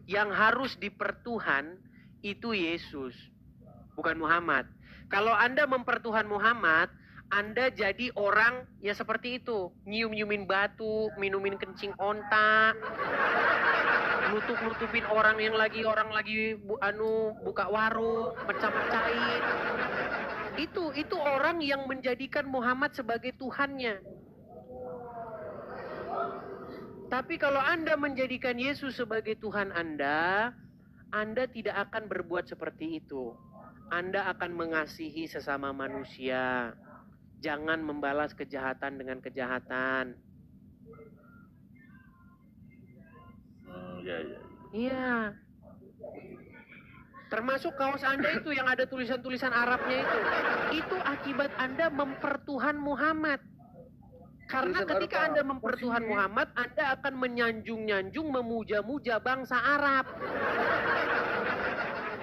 Yang harus dipertuhan itu Yesus, bukan Muhammad. Kalau Anda mempertuhan Muhammad, Anda jadi orang ya seperti itu. Nyium-nyiumin batu, minumin kencing onta, nutup-nutupin orang lagi buka warung, pecah-pecahin. Itu orang yang menjadikan Muhammad sebagai Tuhannya. Tapi kalau Anda menjadikan Yesus sebagai Tuhan Anda tidak akan berbuat seperti itu. Anda akan mengasihi sesama manusia. Jangan membalas kejahatan dengan kejahatan. Iya. Termasuk kaos Anda itu yang ada tulisan-tulisan Arabnya itu. Itu akibat Anda mempertuhan Muhammad. Karena ketika Anda mempertuhan Muhammad, Anda akan menyanjung-nyanjung, memuja-muja bangsa Arab.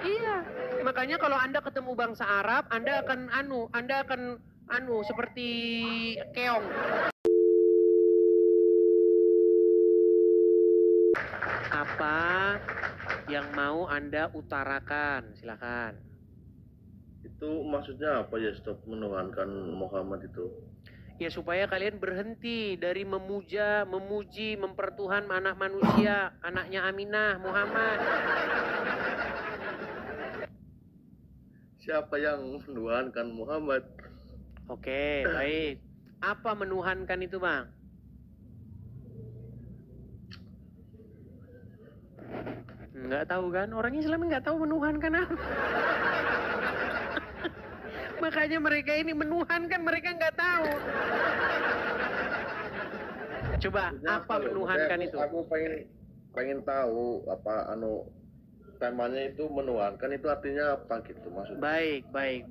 Iya. Makanya kalau Anda ketemu bangsa Arab, Anda akan seperti keong. Apa yang mau Anda utarakan? Silakan. Itu maksudnya apa ya, stop menuhankan Muhammad itu? Ya supaya kalian berhenti dari memuja, memuji, mempertuhan anak manusia, anaknya Aminah, Muhammad. Siapa yang menuhankan Muhammad? Oke, baik. Apa menuhankan itu, Bang? Nggak tahu kan? Orang Islam nggak tahu menuhankan apa. Makanya mereka ini menuhankan, mereka nggak tahu. Coba, apa menuhankan itu? Aku pengen tahu apa temanya itu menuhankan itu artinya apa gitu maksudnya. Baik.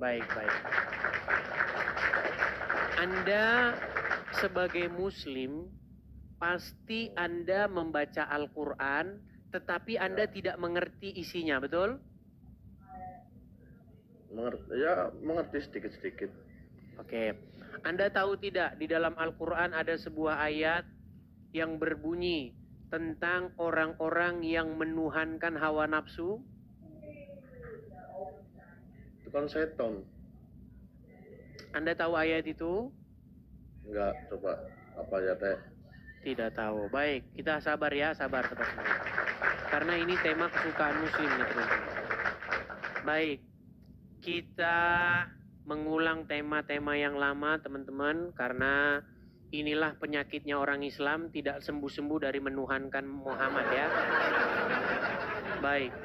Anda sebagai Muslim pasti Anda membaca Al-Quran, tetapi Anda tidak mengerti isinya, betul? Mengerti sedikit-sedikit. Oke. Anda tahu tidak di dalam Al-Quran ada sebuah ayat yang berbunyi tentang orang-orang yang menuhankan hawa nafsu? Itu kan setan. Anda tahu ayat itu? Enggak, coba apa ya teh? Tidak tahu. Baik, kita sabar ya, sabar teman-teman. Karena ini tema kesukaan Muslim ya teman-teman. Baik, kita mengulang tema-tema yang lama teman-teman, karena inilah penyakitnya orang Islam, tidak sembuh-sembuh dari menuhankan Muhammad ya. Baik.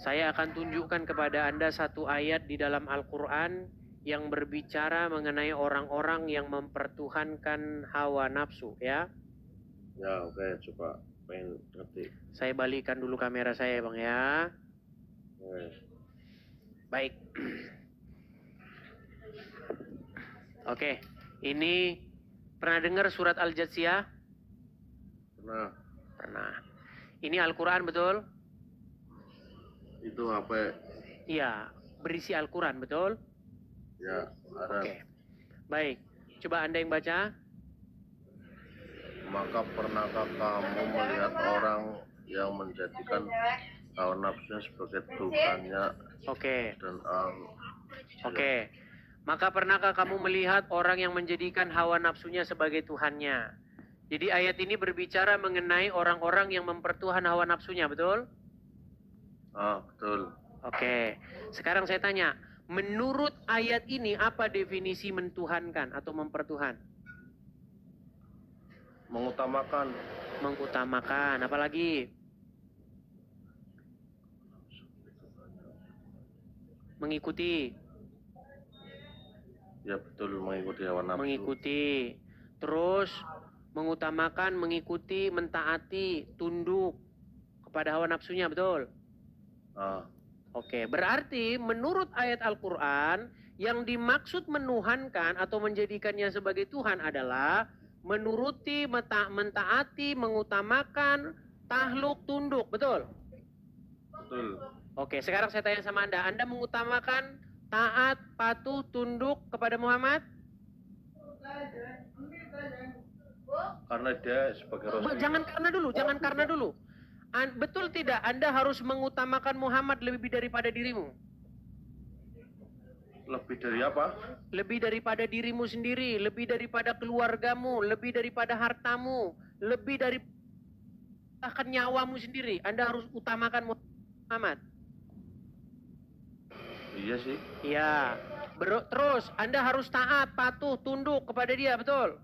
Saya akan tunjukkan kepada Anda satu ayat di dalam Al-Quran yang berbicara mengenai orang-orang yang mempertuhankan hawa nafsu ya. Ya oke, coba pengen ngerti. Saya balikan dulu kamera saya Bang ya. Baik. Oke, ini pernah dengar surat Al-Jathiyah? Pernah. Ini Al-Quran betul? Itu apa? Iya, berisi Al-Quran betul? Ya, ada. Oke. Baik, coba Anda yang baca. Maka pernahkah kamu melihat orang yang menjadikan hawa nafsunya sebagai Tuhannya? Oke. Dan Oke. Maka pernahkah kamu melihat orang yang menjadikan hawa nafsunya sebagai Tuhannya? Jadi ayat ini berbicara mengenai orang-orang yang mempertuhan hawa nafsunya, betul? Betul. Oke. Sekarang saya tanya, menurut ayat ini apa definisi mentuhankan atau mempertuhan? Mengutamakan. Mengutamakan, apalagi? Mengikuti. Ya betul, mengikuti hawa nafsu. Mengikuti. Terus mengutamakan, mengikuti, mentaati, tunduk kepada hawa nafsunya, betul? Oke, berarti menurut ayat Al-Quran yang dimaksud menuhankan atau menjadikannya sebagai Tuhan adalah menuruti, mentaati, mengutamakan, tahluk, tunduk, betul? Betul. Oke, sekarang saya tanya sama Anda, Anda mengutamakan, taat, patuh, tunduk kepada Muhammad? Karena dia sebagai Rasul. Jangan karena dulu. Betul tidak Anda harus mengutamakan Muhammad lebih daripada dirimu? Lebih dari apa? Lebih daripada dirimu sendiri, lebih daripada keluargamu, lebih daripada hartamu, lebih dari bahkan nyawamu sendiri. Anda harus utamakan Muhammad. Iya sih. Iya. Terus Anda harus taat, patuh, tunduk kepada dia, betul?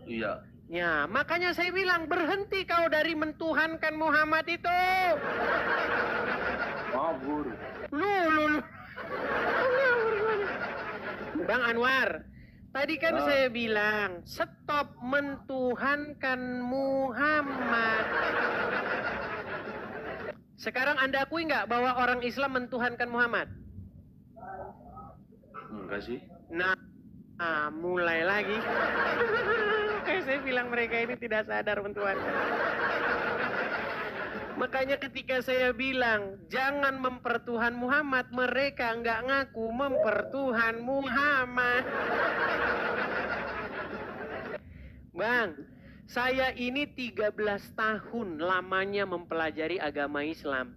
Iya. Ya, makanya saya bilang berhenti kau dari mentuhankan Muhammad itu. Mabur. Lu. Bang Anwar, tadi kan saya bilang stop mentuhankan Muhammad. Sekarang Anda akui nggak bahwa orang Islam mentuhankan Muhammad? Enggak sih. Nah, mulai lagi. Kayak saya bilang mereka ini tidak sadar mentuhankan. Makanya ketika saya bilang jangan mempertuhan Muhammad, mereka nggak ngaku mempertuhan Muhammad. Bang, saya ini 13 tahun lamanya mempelajari agama Islam.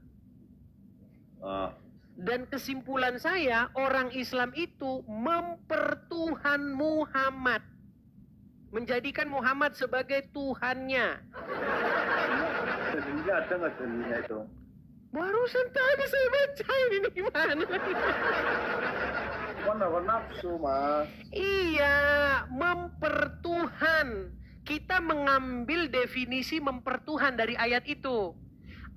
Dan kesimpulan saya, orang Islam itu mempertuhan Muhammad. Menjadikan Muhammad sebagai Tuhannya. Dalilnya ada nggak dalilnya itu? Barusan tadi saya baca ini gimana? Hawa nafsu, Mas. Iya, mempertuhan. Kita mengambil definisi mempertuhan dari ayat itu.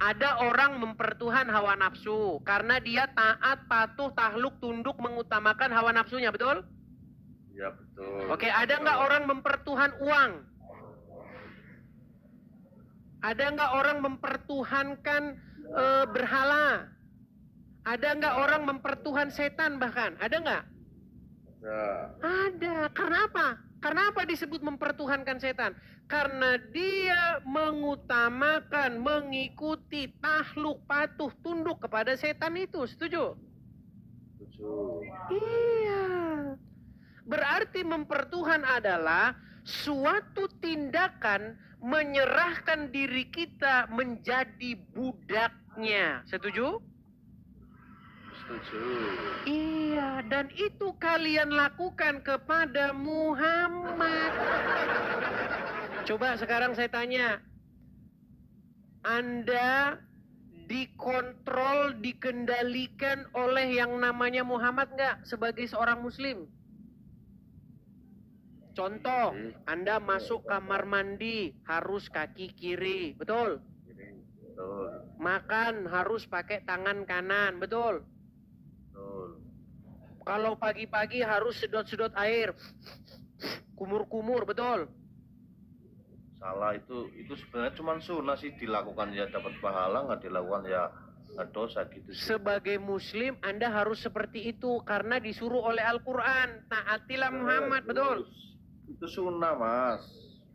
Ada orang mempertuhan hawa nafsu karena dia taat, patuh, tahluk, tunduk, mengutamakan hawa nafsunya, betul? Ya betul. Oke, ada nggak orang mempertuhan uang? Ada nggak orang mempertuhankan berhala? Ada nggak orang mempertuhan setan bahkan? Ada nggak? Ya. Ada. Karena apa? Karena apa disebut mempertuhankan setan? Karena dia mengutamakan, mengikuti, tahluk, patuh, tunduk kepada setan itu. Setuju? Setuju. Iya. Berarti mempertuhan adalah suatu tindakan menyerahkan diri kita menjadi budaknya. Setuju? Setuju. Iya, dan itu kalian lakukan kepada Muhammad. Coba sekarang saya tanya. Anda dikontrol, dikendalikan oleh yang namanya Muhammad nggak sebagai seorang muslim? Contoh, Anda masuk kamar mandi harus kaki kiri, betul? Betul. Makan harus pakai tangan kanan, betul? Betul. Kalau pagi-pagi harus sedot-sedot air, kumur-kumur, betul? Salah itu sebenarnya cuma sunnah sih, dilakukan ya dapat pahala, nggak dilakukan ya nggak dosa gitu sih. Sebagai muslim Anda harus seperti itu karena disuruh oleh Al-Quran. Taatilah Muhammad, betul? Itu sunnah, Mas,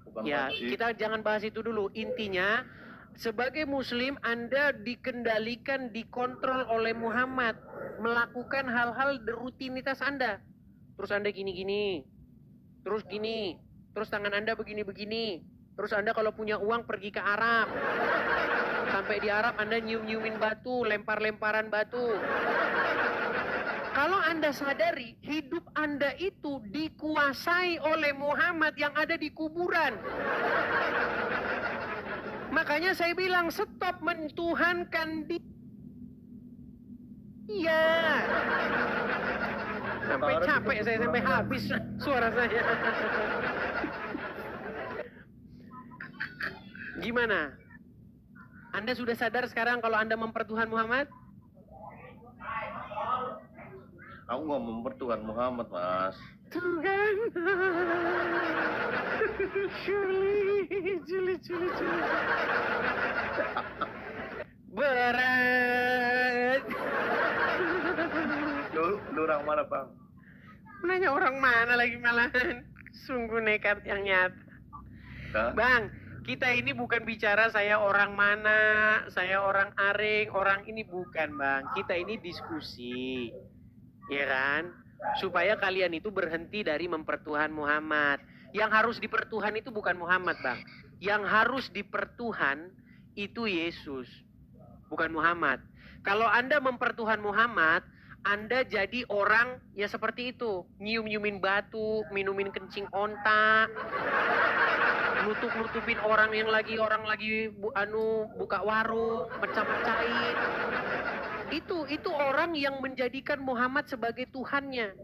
bukan Ya, wajib. kita jangan bahas itu dulu. Intinya, sebagai muslim Anda dikendalikan, dikontrol oleh Muhammad, melakukan hal-hal rutinitas Anda. Terus Anda gini-gini, terus gini, terus tangan Anda begini-begini. Terus Anda kalau punya uang pergi ke Arab. Sampai di Arab Anda nyium-nyiumin batu, lempar-lemparan batu. Kalau Anda sadari, hidup Anda itu dikuasai oleh Muhammad yang ada di kuburan. Makanya saya bilang, stop mentuhankan dia. Sampai capek saya, sampai habis suara saya. Gimana? Anda sudah sadar sekarang kalau Anda mempertuhan Muhammad? Aku nggak mempertuhan Muhammad, Mas. Tuhan. Juli. Berat. Lu orang mana, Bang? Nanya orang mana lagi malahan. Sungguh nekat yang nyata. Hah? Bang, kita ini bukan bicara saya orang mana, saya orang Aring, orang ini bukan, Bang. Kita ini diskusi. Ya kan? Supaya kalian itu berhenti dari mempertuhan Muhammad. Yang harus dipertuhan itu bukan Muhammad, Bang. Yang harus dipertuhan itu Yesus, bukan Muhammad. Kalau Anda mempertuhan Muhammad, Anda jadi orang ya seperti itu. Nyium-nyiumin batu, minumin kencing onta, nutup-nutupin orang lagi buka warung, pecah-pecahin. Itu orang yang menjadikan Muhammad sebagai Tuhannya.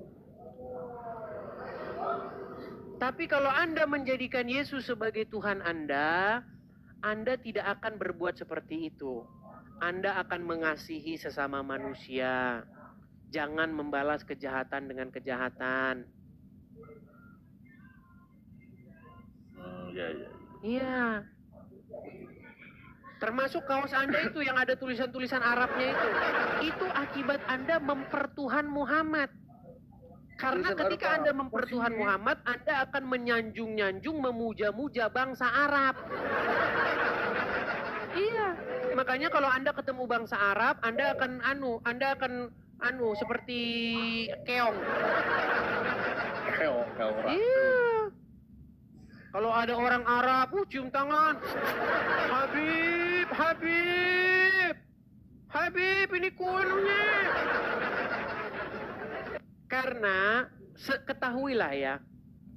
Tapi kalau Anda menjadikan Yesus sebagai Tuhan Anda tidak akan berbuat seperti itu. Anda akan mengasihi sesama manusia. Jangan membalas kejahatan dengan kejahatan. Iya. Termasuk kaos Anda itu yang ada tulisan-tulisan Arabnya itu. Itu akibat Anda mempertuhan Muhammad. Karena ketika Anda mempertuhan Muhammad, Anda akan menyanjung-nyanjung, memuja-muja bangsa Arab. Iya. Makanya kalau Anda ketemu bangsa Arab, Anda akan seperti keong. Iya. Kalau ada orang Arab, cium tangan. Habib, ini kuenya. Karena ketahuilah ya,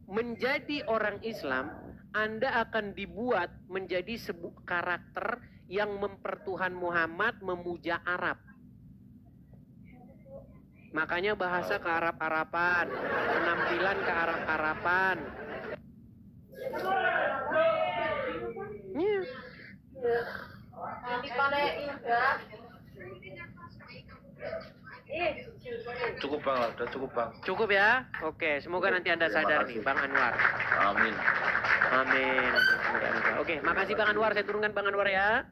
menjadi orang Islam, Anda akan dibuat menjadi sebuah karakter yang mempertuhan Muhammad, memuja Arab. Makanya bahasa ke Arab-Araban, penampilan ke Arab-Araban. Yeah. Cukup Bang, udah cukup Bang. Cukup ya? Oke, semoga nanti Anda sadar nih, Bang Anwar. Amin. Amin. Oke, makasih Bang Anwar. Saya turunkan Bang Anwar ya.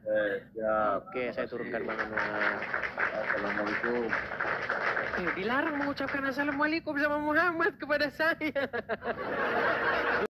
Siap. Oke, saya turunkan Bang Anwar. Assalamualaikum. Dilarang mengucapkan Assalamualaikum sama Muhammad kepada saya.